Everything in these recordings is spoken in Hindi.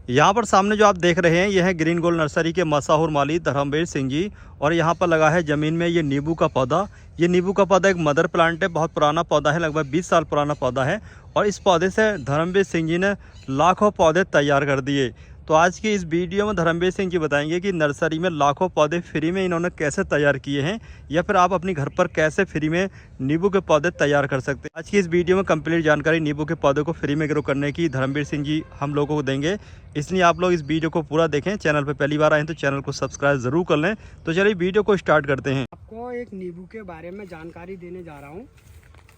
यहाँ पर सामने जो आप देख रहे हैं यह है ग्रीन गोल्ड नर्सरी के मशहूर माली धर्मवीर सिंह जी। और यहाँ पर लगा है ज़मीन में ये नींबू का पौधा। ये नींबू का पौधा एक मदर प्लांट है, बहुत पुराना पौधा है, लगभग 20 साल पुराना पौधा है। और इस पौधे से धर्मवीर सिंह जी ने लाखों पौधे तैयार कर दिए। तो आज की इस वीडियो में धर्मवीर सिंह जी बताएंगे कि नर्सरी में लाखों पौधे फ्री में इन्होंने कैसे तैयार किए हैं, या फिर आप अपनी घर पर कैसे फ्री में नींबू के पौधे तैयार कर सकते हैं। आज की इस वीडियो में कंप्लीट जानकारी नींबू के पौधे को फ्री में ग्रो करने की धर्मवीर सिंह जी हम लोगों को देंगे, इसलिए आप लोग इस वीडियो को पूरा देखें। चैनल पर पहली बार आए हैं तो चैनल को सब्सक्राइब ज़रूर कर लें। तो चलिए वीडियो को स्टार्ट करते हैं। आपको एक नींबू के बारे में जानकारी देने जा रहा हूँ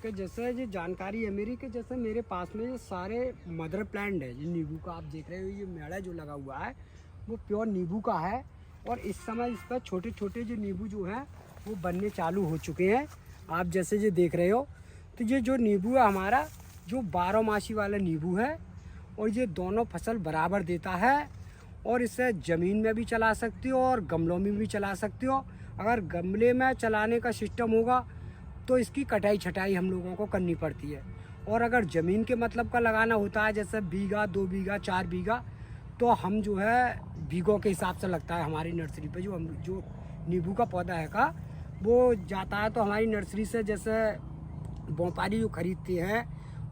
कि जैसे ये जानकारी है मेरी कि जैसे मेरे पास में ये सारे मदर प्लांट है। ये नींबू का आप देख रहे हो, ये मेड़ा जो लगा हुआ है वो प्योर नींबू का है। और इस समय इस पर छोटे छोटे जो नींबू जो हैं वो बनने चालू हो चुके हैं। आप जैसे ये देख रहे हो, तो ये जो नींबू है हमारा जो 12 मासी वाला नींबू है, और ये दोनों फसल बराबर देता है। और इसे ज़मीन में भी चला सकते हो और गमलों में भी चला सकते हो। अगर गमले में चलाने का सिस्टम होगा तो इसकी कटाई छटाई हम लोगों को करनी पड़ती है। और अगर ज़मीन के मतलब का लगाना होता है, जैसे बीघा 2 बीघा 4 बीघा, तो हम जो है बीघों के हिसाब से लगता है हमारी नर्सरी पे। जो नींबू का पौधा है का वो जाता है तो हमारी नर्सरी से जैसे व्यापारी जो खरीदते हैं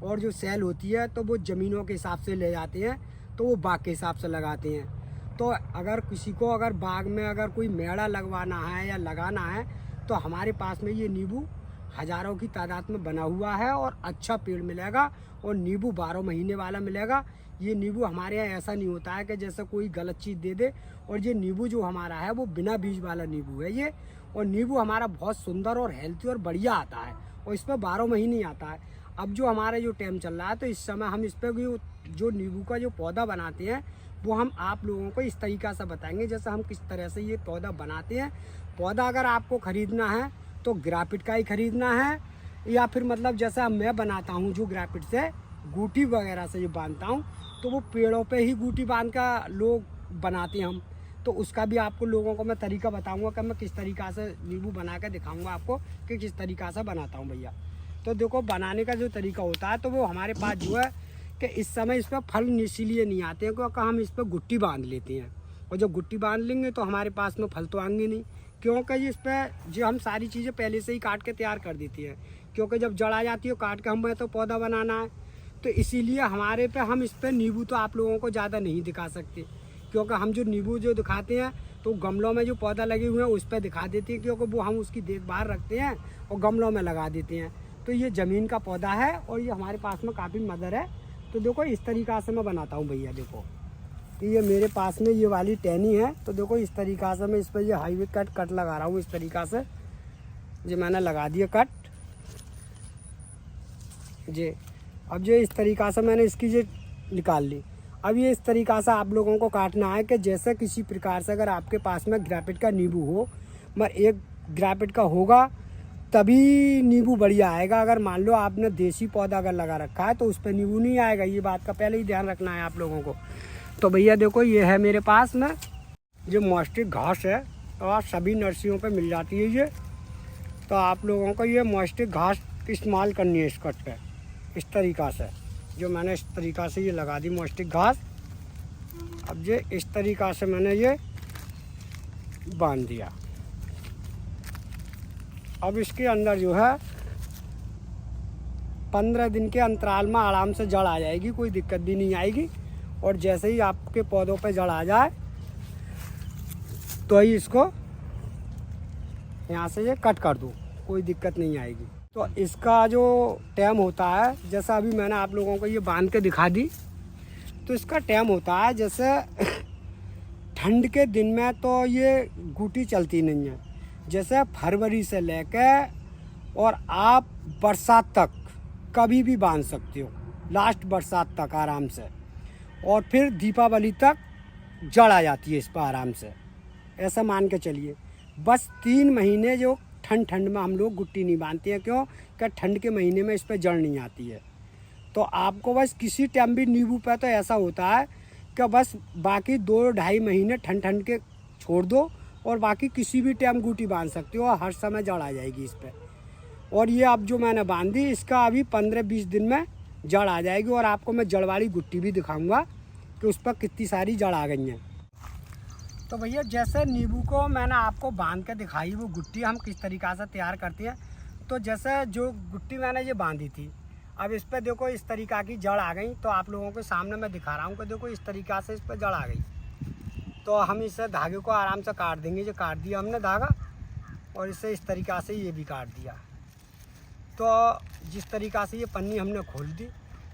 और जो सेल होती है तो वो ज़मीनों के हिसाब से ले जाते हैं, तो वो बाग के हिसाब से लगाते हैं। तो अगर किसी को अगर बाग में अगर कोई मेड़ा लगवाना है या लगाना है तो हमारे पास में ये नींबू हज़ारों की तादाद में बना हुआ है और अच्छा पेड़ मिलेगा और नींबू 12 महीने वाला मिलेगा। ये नींबू हमारे यहाँ ऐसा नहीं होता है कि जैसे कोई गलत चीज़ दे दे। और ये नींबू जो हमारा है वो बिना बीज वाला नींबू है ये। और नींबू हमारा बहुत सुंदर और हेल्थी और बढ़िया आता है, और इस पर 12 महीने आता है। अब जो हमारा जो टाइम चल रहा है तो इस समय हम इस पर जो नींबू का जो पौधा बनाते हैं वो हम आप लोगों को इस तरीक़ा से बताएंगे जैसे हम किस तरह से ये पौधा बनाते हैं। पौधा अगर आपको ख़रीदना है तो ग्राफिट का ही ख़रीदना है, या फिर मतलब जैसा मैं बनाता हूँ जो ग्राफिट से गूटी वगैरह से जो बांधता हूँ, तो वो पेड़ों पे ही गूटी बांध का लोग बनाते हैं हम। तो उसका भी आपको लोगों को मैं तरीका बताऊँगा कि मैं किस तरीक़ा से नींबू बना के दिखाऊँगा आपको कि किस तरीक़ा से बनाता हूँ भैया। तो देखो बनाने का जो तरीका होता है तो वो हमारे पास जो है कि इस समय इस पर फल इसीलिए नहीं आते हैं क्योंकि हम इस पर गुट्टी बांध लेते हैं। और जब गुट्टी बांध लेंगे तो हमारे पास में फल तो आएंगे नहीं, क्योंकि इस पर जो हम सारी चीज़ें पहले से ही काट के तैयार कर देती हैं। क्योंकि जब जड़ आ जाती है काट के हमें तो पौधा बनाना है, तो इसीलिए हमारे पे हम इस पर नींबू तो आप लोगों को ज़्यादा नहीं दिखा सकते। क्योंकि हम जो नींबू जो दिखाते हैं तो गमलों में जो पौधा लगे हुए हैं उस पर दिखा देते हैं, क्योंकि वो हम उसकी देखभाल रखते हैं और गमलों में लगा देते हैं। तो ये ज़मीन का पौधा है और ये हमारे पास में काफ़ी मदर है। तो देखो इस तरीक़ा से मैं बनाता हूँ भैया। देखो ये मेरे पास में ये वाली टहनी है, तो देखो इस तरीक़ा से मैं इस पर ये हाईवे कट लगा रहा हूँ। इस तरीक़ा से जो मैंने लगा दिया कट जी। अब जो इस तरीक़ा से मैंने इसकी जो निकाल ली। अब ये इस तरीक़ा से आप लोगों को काटना है कि जैसे किसी प्रकार से अगर आपके पास में ग्राफिट का नींबू हो, मगर एक ग्राफिट का होगा तभी नींबू बढ़िया आएगा। अगर मान लो आपने देसी पौधा अगर लगा रखा है तो उस पर नींबू नहीं आएगा। ये बात का पहले ही ध्यान रखना है आप लोगों को। तो भैया देखो ये है मेरे पास में जो मॉस्टिक घास है, और सभी नर्सरियों पे मिल जाती है ये। तो आप लोगों को ये मॉस्टिक घास इस्तेमाल करनी है इस कट पे इस तरीक़ा से। जो मैंने इस तरीक़ा से ये लगा दी मॉस्टिक घास। अब ये इस तरीक़ा से मैंने ये बांध दिया। अब इसके अंदर जो है 15 दिन के अंतराल में आराम से जड़ आ जाएगी, कोई दिक्कत भी नहीं आएगी। और जैसे ही आपके पौधों पे जड़ आ जाए तो ही इसको यहाँ से ये कट कर दूँ, कोई दिक्कत नहीं आएगी। तो इसका जो टाइम होता है, जैसा अभी मैंने आप लोगों को ये बांध के दिखा दी, तो इसका टाइम होता है जैसे ठंड के दिन में तो ये गूटी चलती नहीं है। जैसे फरवरी से लेकर और आप बरसात तक कभी भी बांध सकते हो, लास्ट बरसात तक आराम से। और फिर दीपावली तक जड़ आ जाती है इस पर आराम से। ऐसा मान के चलिए बस 3 महीने जो ठंड में हम लोग गुट्टी नहीं बांधते हैं। क्यों? कि ठंड के महीने में इस पर जड़ नहीं आती है। तो आपको बस किसी टाइम भी नींबू पे तो ऐसा होता है कि बस बाकी 2-2.5 महीने ठंड के छोड़ दो और बाकी किसी भी टाइम गुट्टी बांध सकते हो, हर समय जड़ आ जाएगी इस पर। और ये अब जो मैंने बांधी इसका अभी 15-20 दिन में जड़ आ जाएगी। और आपको मैं जड़ वाली गुट्टी भी दिखाऊंगा कि उस पर कितनी सारी जड़ आ गई हैं। तो भैया जैसे नींबू को मैंने आपको बांध के दिखाई, वो गुट्टी हम किस तरीक़ा से तैयार करते हैं। तो जैसे जो गुट्टी मैंने ये बांधी थी, अब इस पर देखो इस तरीक़ा की जड़ आ गई। तो आप लोगों के सामने मैं दिखा रहा हूँ कि देखो इस तरीक़ा से इस पर जड़ आ गई। तो हम इसे धागे को आराम से काट देंगे। जो काट दिया हमने धागा, और इसे इस तरीक़ा से ये भी काट दिया। तो जिस तरीक़ा से ये पन्नी हमने खोल दी,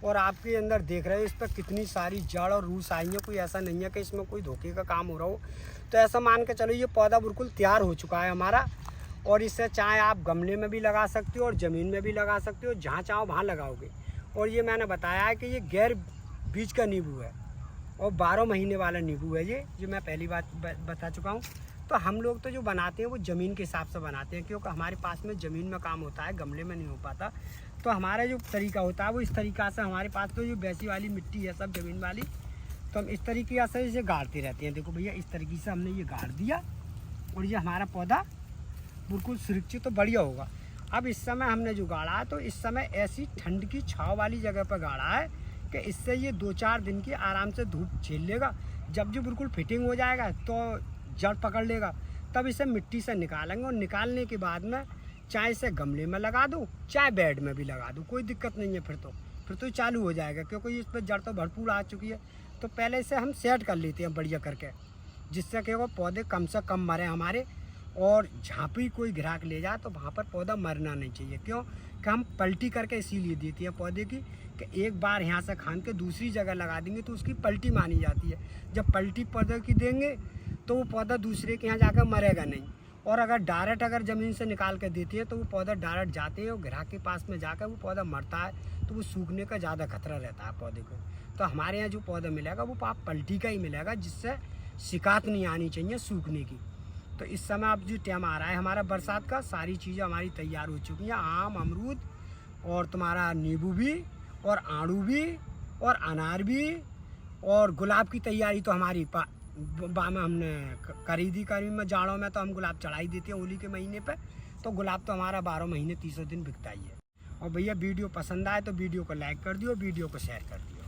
और आपके अंदर देख रहे हो इस पर कितनी सारी जड़ और रूस आई है। कोई ऐसा नहीं है कि इसमें कोई धोखे का काम हो रहा हो। तो ऐसा मान के चलो ये पौधा बिल्कुल तैयार हो चुका है हमारा। और इसे चाहे आप गमले में भी लगा सकते हो और ज़मीन में भी लगा सकते हो, जहाँ चाहो वहाँ लगाओगे। और ये मैंने बताया है कि ये गैर बीज का नींबू है और 12 महीने वाला नींबू है ये, जो मैं पहली बात बता चुका हूँ। तो हम लोग तो जो बनाते हैं वो ज़मीन के हिसाब से बनाते हैं, क्योंकि हमारे पास में ज़मीन में काम होता है, गमले में नहीं हो पाता। तो हमारा जो तरीका होता है वो इस तरीक़ा से, हमारे पास तो जो वैसी वाली मिट्टी है सब ज़मीन वाली, तो हम इस तरीके से इसे गाड़ते रहते हैं। देखो भैया इस तरीके से हमने ये गाड़ दिया, और ये हमारा पौधा बिल्कुल सुरक्षित तो बढ़िया होगा। अब इस समय हमने जो गाड़ा है, तो इस समय ऐसी ठंड की छाँव वाली जगह पर गाड़ा है कि इससे ये 2-4 दिन की आराम से धूप झेल लेगा। जब जो बिल्कुल फिटिंग हो जाएगा तो जड़ पकड़ लेगा, तब इसे मिट्टी से निकालेंगे। और निकालने के बाद में चाहे इसे गमले में लगा दूँ, चाहे बेड में भी लगा दूँ, कोई दिक्कत नहीं है। फिर तो चालू हो जाएगा, क्योंकि इस पर जड़ तो भरपूर आ चुकी है। तो पहले इसे हम सेट कर लेते हैं बढ़िया करके, जिससे कि वो पौधे कम से कम मरे हमारे। और जहाँ भी कोई ग्राहक ले जाए तो वहाँ पर पौधा मरना नहीं चाहिए। क्यों कि हम पलटी करके इसीलिए देती हैं पौधे की, कि एक बार यहाँ से खान के दूसरी जगह लगा देंगे तो उसकी पलटी मानी जाती है। जब पलटी पौधे की देंगे तो वो पौधा दूसरे के यहाँ जाकर मरेगा नहीं। और अगर डायरेक्ट अगर ज़मीन से निकाल के देती है तो वो पौधा डायरेक्ट जाते हैं और ग्राहक के पास में जाकर वो पौधा मरता है, तो वो सूखने का ज़्यादा खतरा रहता है पौधे को। तो हमारे यहाँ जो पौधा मिलेगा वो आप पलटी का ही मिलेगा, जिससे शिकायत नहीं आनी चाहिए सूखने की। तो इस समय अब जो टाइम आ रहा है हमारा बरसात का, सारी चीज़ें हमारी तैयार हो चुकी हैं। आम, अमरूद और तुम्हारा नींबू भी, और आड़ू भी, और अनार भी, और गुलाब की तैयारी तो हमारी में हमने करी में जाड़ों में तो हम गुलाब चढ़ाई देते हैं होली के महीने पे। तो गुलाब तो हमारा 12 महीने 30 दिन बिकता ही है। और भैया वीडियो पसंद आए तो वीडियो को लाइक कर दियो, वीडियो को शेयर कर दियो।